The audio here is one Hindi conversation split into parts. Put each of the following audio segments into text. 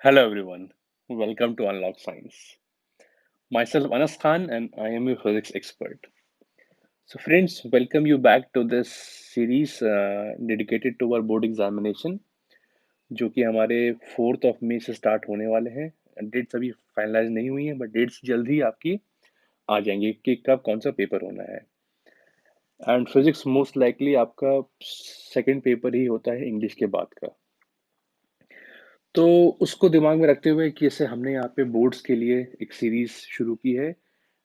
Hello everyone, welcome to Unlock Science. Myself Anas Khan and I am your physics expert. So friends, welcome you back to this series dedicated to our board examination जो कि हमारे 4th of May से स्टार्ट होने वाले हैं। डेट्स अभी फाइनलाइज नहीं हुई हैं बट डेट्स जल्द ही आपकी आ जाएंगी कि कब कौन सा पेपर होना है। एंड फिजिक्स मोस्ट लाइकली आपका सेकंड पेपर ही होता है इंग्लिश के बाद का। तो उसको दिमाग में रखते हुए कि जैसे हमने यहाँ पे बोर्ड्स के लिए एक सीरीज शुरू की है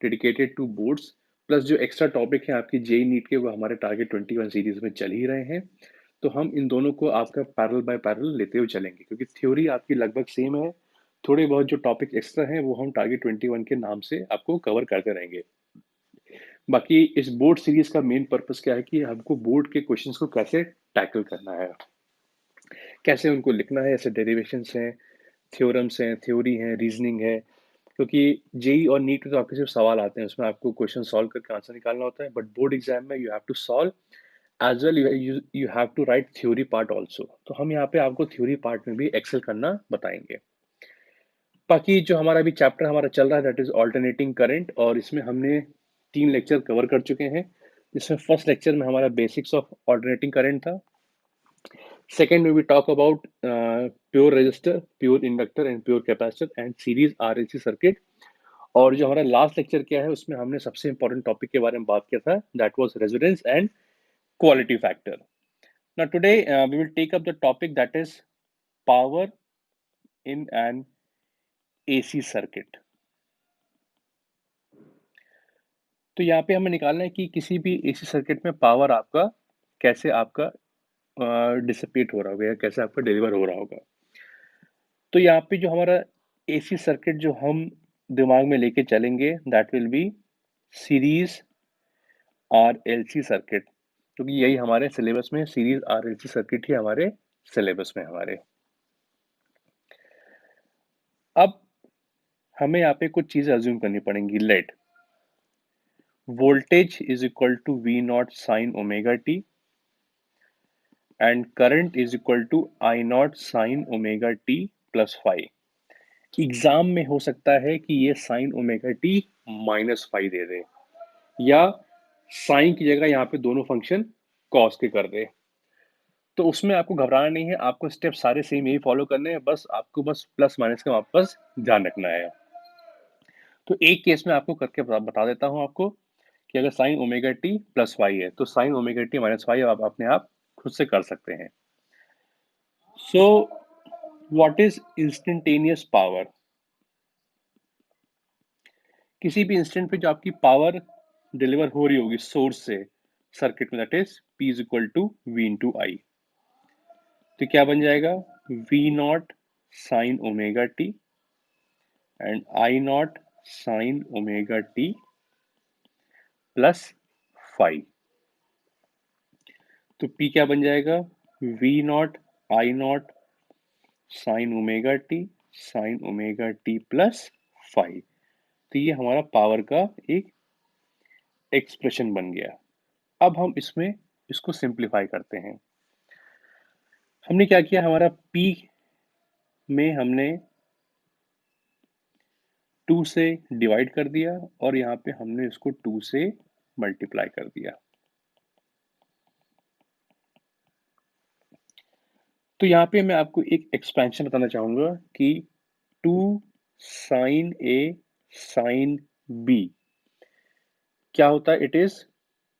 डेडिकेटेड टू बोर्ड्स प्लस जो एक्स्ट्रा टॉपिक है आपकी जेई नीट के वो हमारे टारगेट 21 सीरीज में चल ही रहे हैं। तो हम इन दोनों को आपका पैरेलल बाय पैरेलल लेते हुए चलेंगे क्योंकि थ्योरी आपकी लगभग सेम है। थोड़े बहुत जो टॉपिक एक्स्ट्रा हैं वो हम टारगेट 21 के नाम से आपको कवर करते रहेंगे। बाकी इस बोर्ड सीरीज का मेन पर्पस क्या है कि हमको बोर्ड के क्वेश्चंस को कैसे टैकल करना है, कैसे उनको लिखना है। ऐसे डेरिवेशंस हैं, थ्योरम्स हैं, थ्योरी है, रीजनिंग है। क्योंकि जेई और नीट में तो आपके सिर्फ सवाल आते हैं, उसमें आपको क्वेश्चन सॉल्व करके आंसर निकालना होता है। बट बोर्ड एग्जाम में you have to solve as well, you have to write theory part also. तो हम यहाँ पे आपको थ्योरी पार्ट में भी एक्सेल करना बताएंगे। बाकी जो हमारा अभी चैप्टर हमारा चल रहा है दैट इज ऑल्टरनेटिंग करंट, और इसमें हमने 3 लेक्चर कवर कर चुके हैं। इसमें फर्स्ट लेक्चर में हमारा बेसिक्स ऑफ ऑल्टरनेटिंग करंट था। Second, we will talk about pure resistor, pure inductor and pure capacitor and series RLC circuit. और जो हमारा लास्ट लेक्चर क्या है उसमें हमने सबसे इंपॉर्टेंट टॉपिक के बारे में बात किया था, that was resonance and quality factor. Now today we will take up the topic that is power in an AC circuit. तो यहाँ पे हमें निकालना है कि किसी भी एसी सर्किट में पावर आपका कैसे आपका डिसिपेट हो रहा होगा या कैसे आपका डिलीवर हो रहा होगा। तो यहाँ पे जो हमारा एसी सर्किट जो हम दिमाग में लेके चलेंगे that will B series RLC circuit, क्योंकि यही हमारे सिलेबस में सीरीज आरएलसी सर्किट ही हमारे सिलेबस में हमारे। अब हमें यहाँ पे कुछ चीजें अज्यूम करनी पड़ेंगी। Let voltage is equal to V naught sine omega t and current is equal to I naught sine omega t plus five. Exam में हो सकता है कि ये sine omega t minus five दे दे या साइन की जगह यहाँ पे दोनों फंक्शन कॉस के कर दे। तो उसमें आपको घबराना नहीं है, आपको स्टेप सारे सेम यही फॉलो करने हैं, बस आपको बस प्लस माइनस का वापस ध्यान रखना है। तो एक केस में आपको करके बता देता हूँ आपको कि अगर sine omega t plus y है तो sine omega t minus y आप अपने आप खुद से कर सकते हैं। So what is instantaneous power? किसी भी इंस्टेंट पे जो आपकी पावर डिलीवर हो रही होगी सोर्स से सर्किट में, that is P is equal to V into I. तो क्या बन जाएगा? V naught sine omega t and I naught sine omega t plus five. तो P क्या बन जाएगा? V naught I naught sine omega t plus five. तो ये हमारा पावर का एक एक्सप्रेशन बन गया। अब हम इसमें इसको सिंप्लीफाई करते हैं। हमने क्या किया, हमारा P में हमने 2 से डिवाइड कर दिया और यहाँ पे हमने इसको 2 से मल्टीप्लाई कर दिया। तो यहाँ पे मैं आपको एक एक्सपेंशन बताना चाहूंगा कि 2 साइन ए साइन बी क्या होता है? It is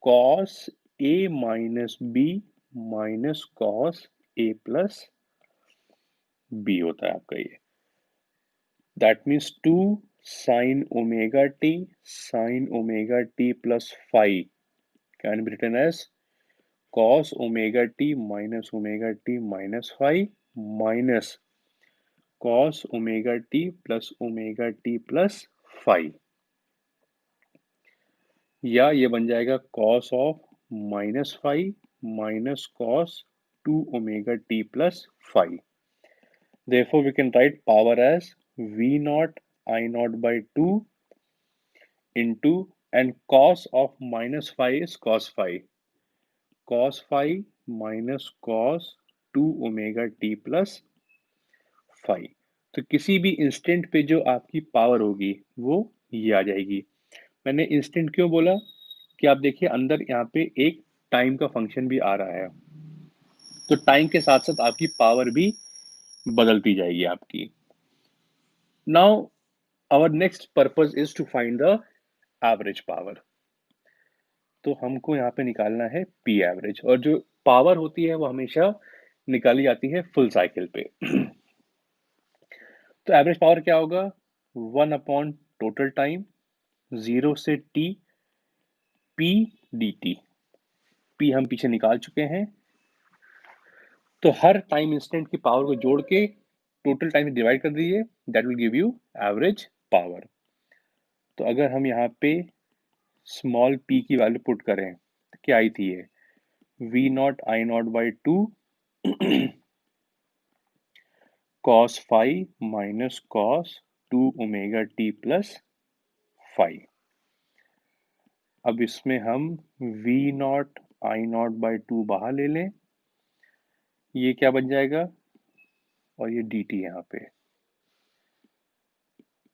cos A minus B minus cos A plus B होता है आपका ये। That means 2 sine omega t plus five can be written as cos omega t minus phi minus cos omega t plus phi, या ये बन जाएगा cos of minus five minus cos 2 omega t plus phi. Therefore, we can write power as V naught I naught by 2 into, and cos of minus phi is cos phi minus cos 2 omega t plus phi. तो किसी भी इंस्टेंट पे जो आपकी पावर होगी वो ये आ जाएगी। मैंने इंस्टेंट क्यों बोला कि आप देखिए अंदर यहाँ पे एक टाइम का फंक्शन भी आ रहा है, तो टाइम के साथ साथ आपकी पावर भी बदलती जाएगी आपकी। Now our next purpose is to find the average power. तो हमको यहाँ पे निकालना है पी एवरेज, और जो पावर होती है वो हमेशा निकाली जाती है फुल साइकिल पे। तो एवरेज पावर क्या होगा? 1 अपॉन टोटल टाइम, 0 से t, P D T. P हम पीछे निकाल चुके हैं, तो हर टाइम इंस्टेंट की पावर को जोड़ के टोटल टाइम डिवाइड कर दीजिए, that will give you average power. तो अगर हम यहाँ पे स्मॉल पी की वैल्यू पुट करें तो क्या आई थी ये? V naught I naught by two cos phi minus cos 2 omega t plus phi. अब इसमें हम v naught I naught by to बाहर ले लें, ये क्या बन जाएगा? और ये dt यहाँ पे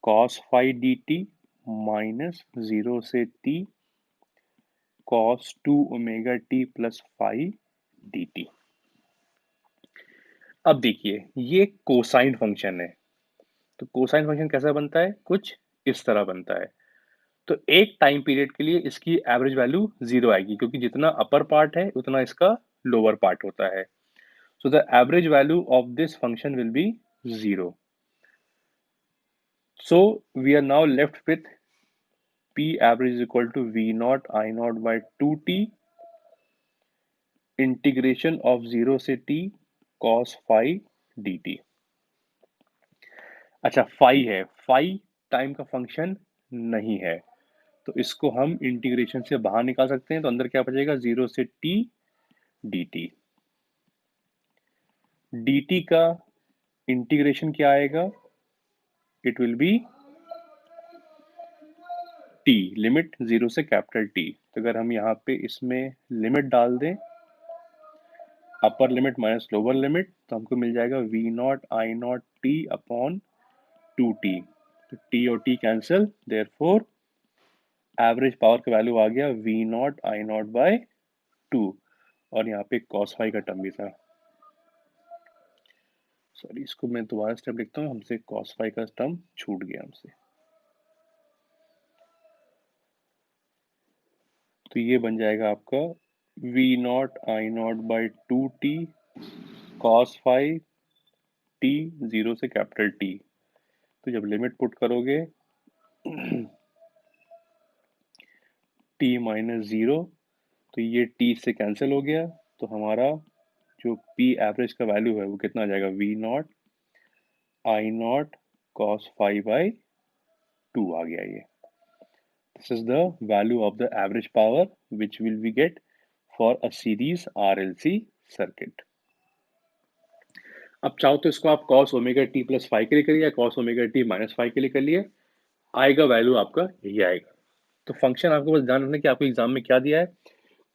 cos phi dt माइनस 0 से t cos 2 omega t plus phi dt। अब देखिए ये कोसाइन फंक्शन है, तो कोसाइन फंक्शन कैसा बनता है? कुछ इस तरह बनता है। तो एक टाइम पीरियड के लिए इसकी एवरेज वैल्यू 0 आएगी, क्योंकि जितना अपर पार्ट है उतना इसका लोअर पार्ट होता है। So the average value of this function will be 0. So we are now left with P average is equal to V naught I naught by 2t integration of 0 से t cos phi dt। अच्छा, फाई है, फाई टाइम का फंक्शन नहीं है, तो इसको हम इंटीग्रेशन से बाहर निकाल सकते हैं। तो अंदर क्या बचेगा? 0 से t dt। dt का इंटीग्रेशन क्या आएगा? It will be t, limit 0 से कैपिटल T। तो अगर हम यहाँ पे इसमें लिमिट डाल दें, upper limit minus lower limit, तो हमको मिल जाएगा v naught I naught t upon 2t। तो t और t cancel, therefore average power का वैल्यू आ गया v naught I naught by 2, और यहाँ पे cos phi का टर्म भी था। सॉरी, इसको मैं दोबारा स्टेप लिखता हूँ, हमसे cos phi का टर्म छूट गया हमसे। तो ये बन जाएगा आपका v naught I naught by 2t cos phi t 0 से कैपिटल T। तो जब लिमिट पुट करोगे t माइनस 0, तो ये t से कैंसिल हो गया, तो हमारा जो p एवरेज का वैल्यू है वो कितना आ जाएगा? v naught I not cos phi by 2 आ गया ये। This is the value of the average power which will we get for a series RLC circuit. अब चाहो तो इसको आप cos omega t plus five के लिए करिए या cos omega t minus five के लिए कर लिए, आएगा वैल्यू आपका यही आएगा। तो फंक्शन आपको बस ध्यान रखना कि आपको एग्जाम में क्या दिया है।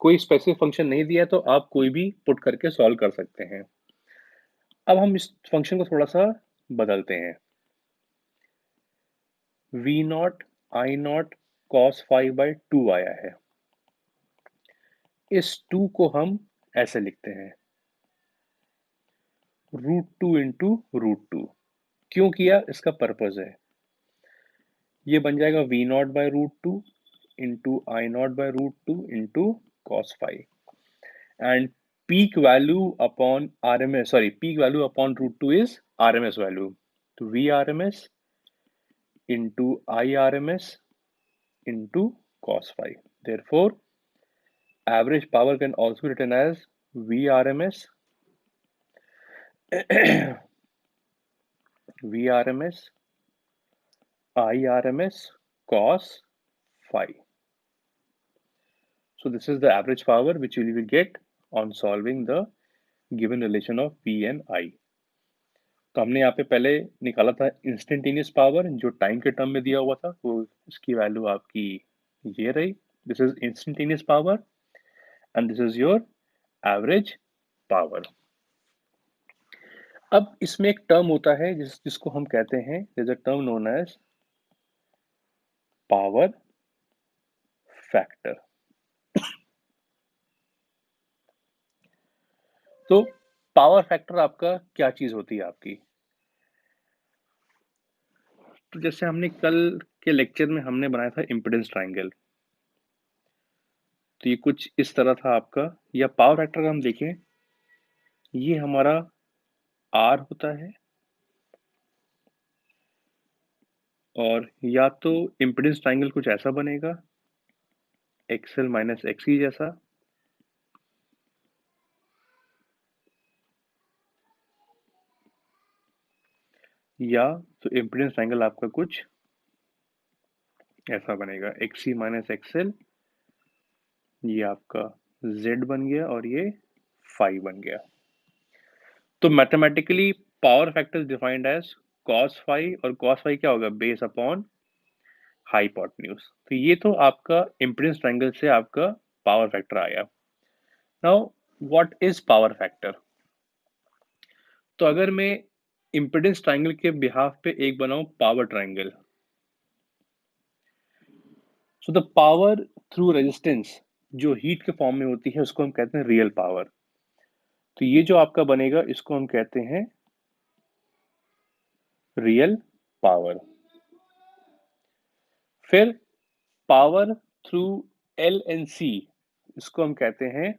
कोई स्पेसिफिक फंक्शन नहीं दिया है तो आप कोई भी पुट करके सॉल्व कर सकते हैं। अब हम इस फंक्शन को थोड़ा सा बदलते हैं। v naught I not cos five by 2 आया है, इस 2 को हम ऐसे लिखते हैं √2 इंटू √2। क्यों किया? इसका पर्पज है, ये बन जाएगा v not by √2 into I naught by √2 into cos five. And peak value upon RMS, sorry, peak value upon √2 is RMS value, तो VRMS into IRMS into cos five. therefore average power can also be written as VRMS VRMS IRMS cos phi. So this is the average power which we will get on solving the given relation of P and I. तो हमने यहाँ पे पहले निकाला था इंस्टेंटेनियस पावर, जो टाइम के टर्म में दिया हुआ था, वो इसकी वैल्यू आपकी ये रही। This is instantaneous power and this is your average power. अब इसमें एक टर्म होता है जिसको हम कहते हैं, there's a term known as power factor. तो पावर फैक्टर आपका क्या चीज होती है आपकी? तो जैसे हमने कल के लेक्चर में हमने बनाया था इम्पीडेंस ट्रायंगल, तो ये कुछ इस तरह था आपका। या पावर फैक्टर का हम देखें, ये हमारा आर होता है, और या तो इम्पीडेंस ट्रायंगल कुछ ऐसा बनेगा, एक्सएल माइनस एक्सई जैसा, या तो इम्पीडेंस ट्रायंगल आपका कुछ ऐसा बनेगा, एक्सई माइनस एक्सएल, ये आपका जेड बन गया और ये फाई बन गया। तो mathematically power factor is defined as cos phi, और कॉस फाई क्या होगा? Base upon hypotenuse. तो ये तो आपका इम्पीडेंस ट्रायंगल से आपका पावर फैक्टर आया। Now what is power factor? तो अगर मैं इम्पीडेंस ट्रायंगल के बिहाफ पे एक बनाऊं power triangle, so the power through resistance जो हीट के फॉर्म में होती है उसको हम कहते हैं रियल पावर। तो ये जो आपका बनेगा इसको हम कहते हैं रियल पावर। फिर पावर थ्रू एल एंड सी, इसको हम कहते हैं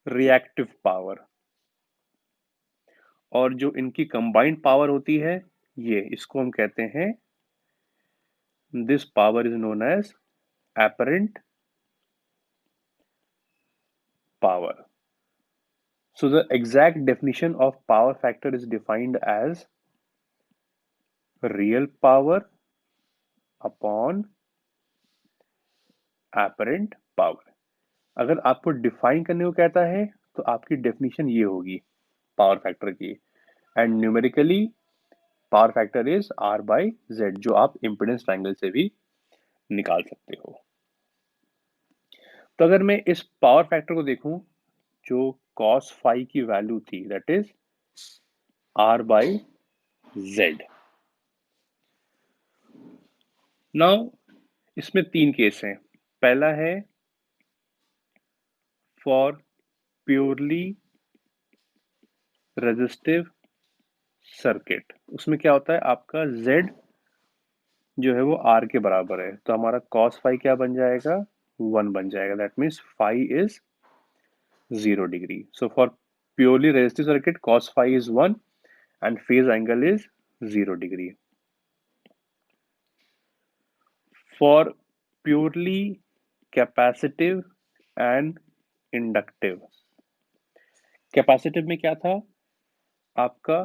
रिएक्टिव पावर। और जो इनकी कंबाइंड पावर होती है, ये इसको हम कहते हैं, this power is known as apparent power. So the exact definition of power factor is defined as real power upon apparent power. अगर आपको डिफाइन करने को कहता है तो आपकी डेफिनेशन ये होगी पावर फैक्टर की, and numerically power factor is R by Z, जो आप इम्पीडेंस ट्रायंगल से भी निकाल सकते हो। तो अगर मैं इस पावर फैक्टर को देखूं, जो cos फाई की वैल्यू थी, that is R by Z. Now इसमें तीन केस हैं। पहला है फॉर प्योरली रेजिस्टिव सर्किट। उसमें क्या होता है, आपका Z जो है वो R के बराबर है, तो हमारा cos फाई क्या बन जाएगा? 1 बन जाएगा। That means phi is 0 degree. So for purely resistive circuit cos phi is 1 and phase angle is 0 degree. For purely capacitive and inductive, capacitive में क्या था आपका?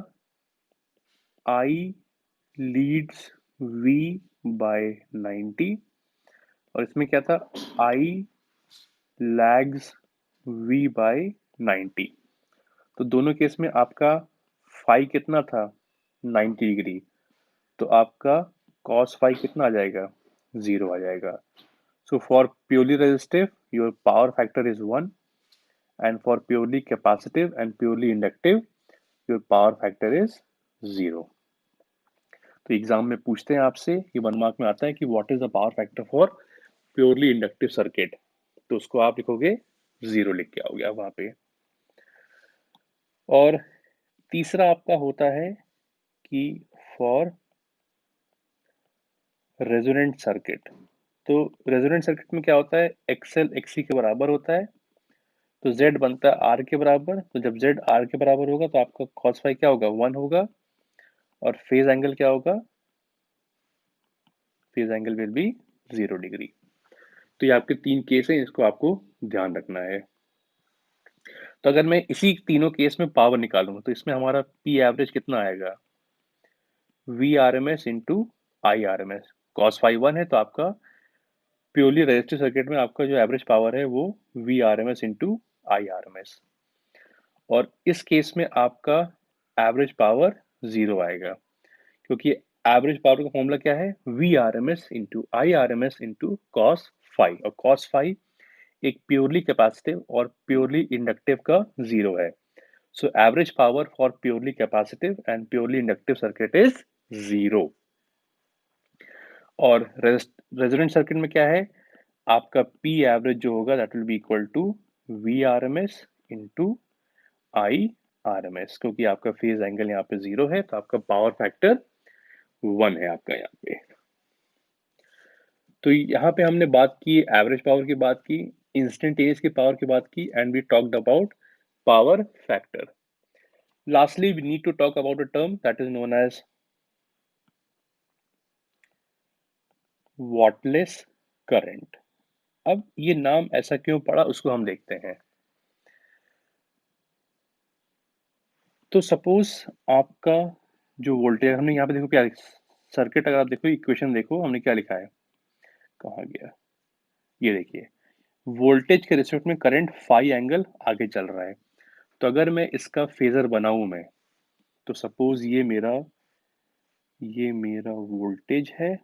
I leads V by 90, और इसमें क्या था? I lags V by 90। तो दोनों केस में आपका फाई कितना था? 90 डिग्री। तो आपका cos फाई कितना आ जाएगा? 0 आ जाएगा। So for purely resistive, your power factor is 1, and for purely capacitive and purely inductive, your power factor is 0. तो एग्जाम में पूछते हैं आपसे, ये 1 मार्क में आता है कि what is the power factor for purely inductive circuit, तो उसको आप लिखोगे 0 लिख के आओगे आप वहां पे। और तीसरा आपका होता है कि फॉर रेजोनेंट सर्किट। तो रेजोनेंट सर्किट में क्या होता है? एक्सएल एक्सी के बराबर होता है, तो Z बनता है R के बराबर। तो जब Z R के बराबर होगा तो आपका cos फाई क्या होगा? 1 होगा, और फेज एंगल क्या होगा? Phase angle will be 0 degree. तो ये आपके तीन केस हैं, इसको आपको ध्यान रखना है। तो अगर मैं इसी तीनों केस में पावर निकालूंगा तो इसमें हमारा P एवरेज कितना आएगा? V R M S into I R M S. Cos phi 1 है तो आपका प्योरली रेजिस्टिव सर्किट में आपका जो एवरेज पावर है वो V R M S into I R M S. और इस केस में आपका एवरेज पावर 0 आएगा, क्योंकि एवरेज पावर का फॉर्मूला क्या है? V R M S into I R M S into cos phi, और कॉस फाई एक प्योरली कैपेसिटिव और प्योरली इंडक्टिव का 0 है। So average power for purely capacitive and purely inductive circuit is 0. और रेजोनेंट सर्किट में क्या है, आपका P एवरेज जो होगा that will be equal to VRMS into IRMS, क्योंकि आपका फेज एंगल यहाँ पे 0 है तो आपका पावर फैक्टर 1 है आपका यहाँ पे। तो यहाँ पे हमने बात की एवरेज पावर की, बात की इंस्टेंटेनियस की पावर की, बात की, and we talked about power factor. Lastly we need to talk about a term that is known as wattless current. अब ये नाम ऐसा क्यों पड़ा उसको हम देखते हैं। तो सपोज आपका जो वोल्टेज, हमने यहाँ पे देखो क्या सर्किट, अगर आप देखो इक्वेशन देखो हमने क्या लिखा है, कहाँ गया, ये देखिए वोल्टेज के रिस्पेक्ट में करंट फाई एंगल आगे चल रहा है। तो अगर मैं इसका फेजर बनाऊं मैं, तो सपोज ये मेरा वोल्टेज है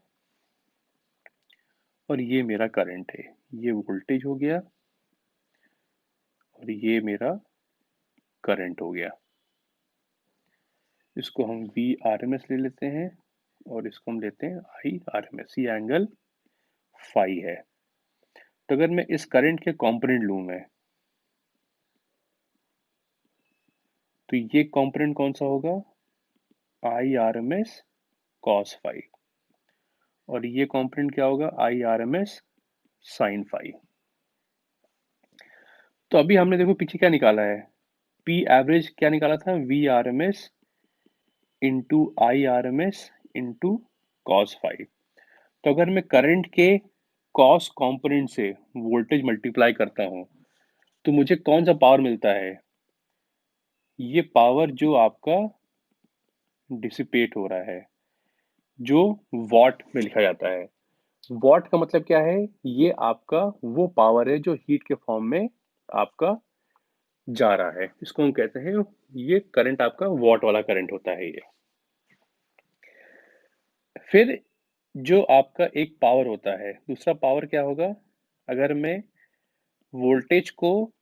और ये मेरा करंट है। ये वोल्टेज हो गया और ये मेरा करंट हो गया। इसको हम VRMS ले लेते हैं और इसको हम लेते हैं IRMS। ये एंगल फाई है। तो अगर मैं इस करंट के कंपोनेंट लूं मैं, तो ये कंपोनेंट कौन सा होगा, IRMS cos फाई, और ये कंपोनेंट क्या होगा, IRMS sin फाई। तो अभी हमने देखो पीछे क्या निकाला है, P एवरेज क्या निकाला था, VRMS into IRMS into cos phi. तो अगर मैं करंट के cos कंपोनेंट से वोल्टेज मल्टीप्लाई करता हूं तो मुझे कौन सा पावर मिलता है, ये पावर जो आपका डिसिपेट हो रहा है, जो वॉट में लिखा जाता है। वॉट का मतलब क्या है, ये आपका वो पावर है जो हीट के फॉर्म में आपका जा रहा है, इसको हम कहते हैं, ये करंट आपका वॉट वाला करंट होता है ये। फिर जो आपका एक पावर होता है, दूसरा पावर क्या होगा, अगर मैं वोल्टेज को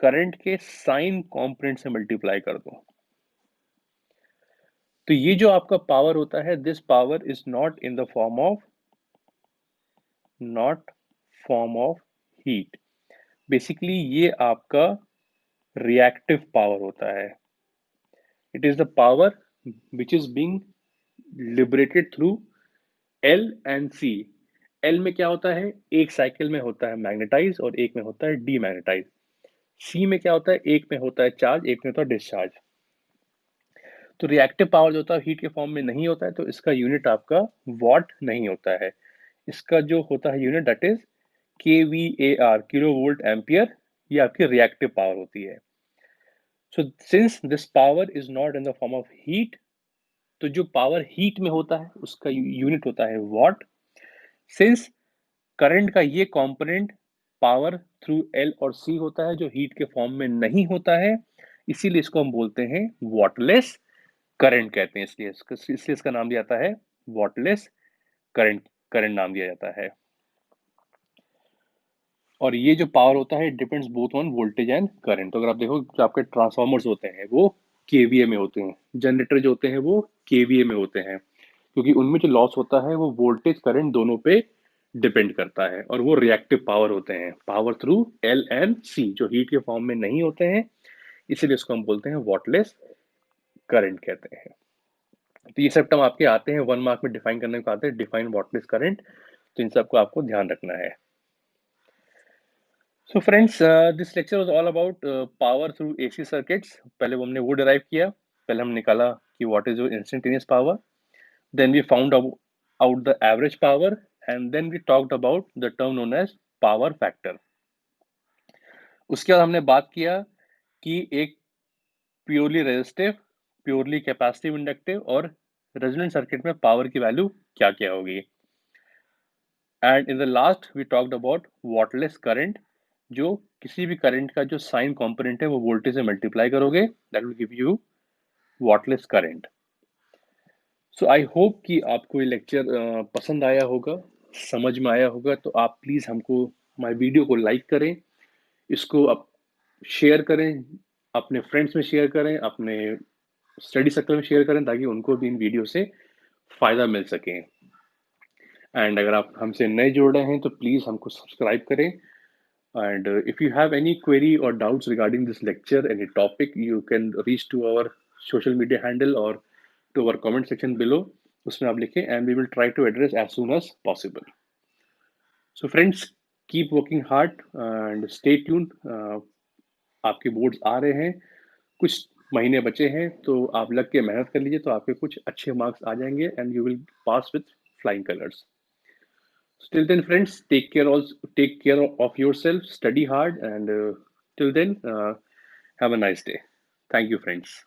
करंट के साइन कंपोनेंट से मल्टीप्लाई कर दूं, तो ये जो आपका पावर होता है, this power is not in the form of heat. Basically ये आपका रिएक्टिव पावर होता है। It is the power which is being liberated through L and C। L में क्या होता है, एक साइकिल में होता है मैग्नेटाइज और एक में होता है डीमैग्नेटाइज। C में क्या होता है, एक में होता है चार्ज, एक में होता है डिस्चार्ज। तो रिएक्टिव पावर जो होता है हीट के फॉर्म में नहीं होता है, तो इसका यूनिट आपका वॉट नहीं होता है। इसका जो होता है unit that is KVAR, kilo volt ampere. ये आपकी रिएक्टिव पावर होती है। So since this power is not in the form of heat, तो जो पावर हीट में होता है उसका यूनिट होता है वॉट। सिंस करंट का ये कंपोनेंट पावर थ्रू L और C होता है जो हीट के फॉर्म में नहीं होता है, इसीलिए इसको हम बोलते हैं वॉटलेस करंट कहते हैं। इसलिए इसका नाम दिया जाता है वॉटलेस करंट। करंट नाम दिया जाता है। और ये जो पावर होता है depends both on voltage and current. तो अगर आप देखो जो आपके ट्रांसफार्मर्स होते हैं वो केवीए में होते हैं, जनरेटर जो होते हैं वो केवीए में होते हैं, क्योंकि उनमें जो लॉस होता है वो वोल्टेज करंट दोनों पे डिपेंड करता है, और वो रिएक्टिव पावर होते हैं, power through L and C, जो हीट के फॉर्म में नहीं होते हैं, इसीलिए इसको हम बोलते हैं वॉटलेस करंट कहते हैं। तो ये सब टर्म आपके आते हैं 1 मार्क में डिफाइन करने को आते हैं, डिफाइन वॉटलेस करंट। तो इन सबको आपको ध्यान रखना है। So friends, this lecture was all about power through AC circuits. पहले वो हमने वो derive किया, पहले हमने निकाला कि what is your instantaneous power, then we found out the average power, and then we talked about the term known as power factor. उसके बाद हमने बात किया कि एक purely resistive, purely capacitive, inductive और रेजोनेंट सर्किट में पावर की वैल्यू क्या क्या होगी। And in the last we talked about wattless current, जो किसी भी करंट का जो साइन कंपोनेंट है वो वोल्टेज से मल्टीप्लाई करोगे, that will give you wattless current. So I hope कि आपको ये लेक्चर पसंद आया होगा, समझ में आया होगा। तो आप प्लीज़ हमको हमारे वीडियो को लाइक करें, इसको आप शेयर करें अपने फ्रेंड्स में शेयर करें, अपने स्टडी सर्कल में शेयर करें ताकि उनको भी इन वीडियो से फ़ायदा मिल सके। एंड अगर आप हमसे नए जुड़ रहे हैं तो प्लीज़ हमको सब्सक्राइब करें। And if you have any query or doubts regarding this lecture, any topic, you can reach to our social media handle or to our comment section below. उसमें आप लिखें and we will try to address as soon as possible. So friends, keep working hard and stay tuned. आपके बोर्ड्स आ रहे हैं, कुछ महीने बचे हैं, तो आप लग के मेहनत कर लीजिए तो आपके कुछ अच्छे मार्क्स आ जाएंगे and you will pass with flying colors. Till then, friends, take care of yourself, study hard, and till then, have a nice day. Thank you, friends.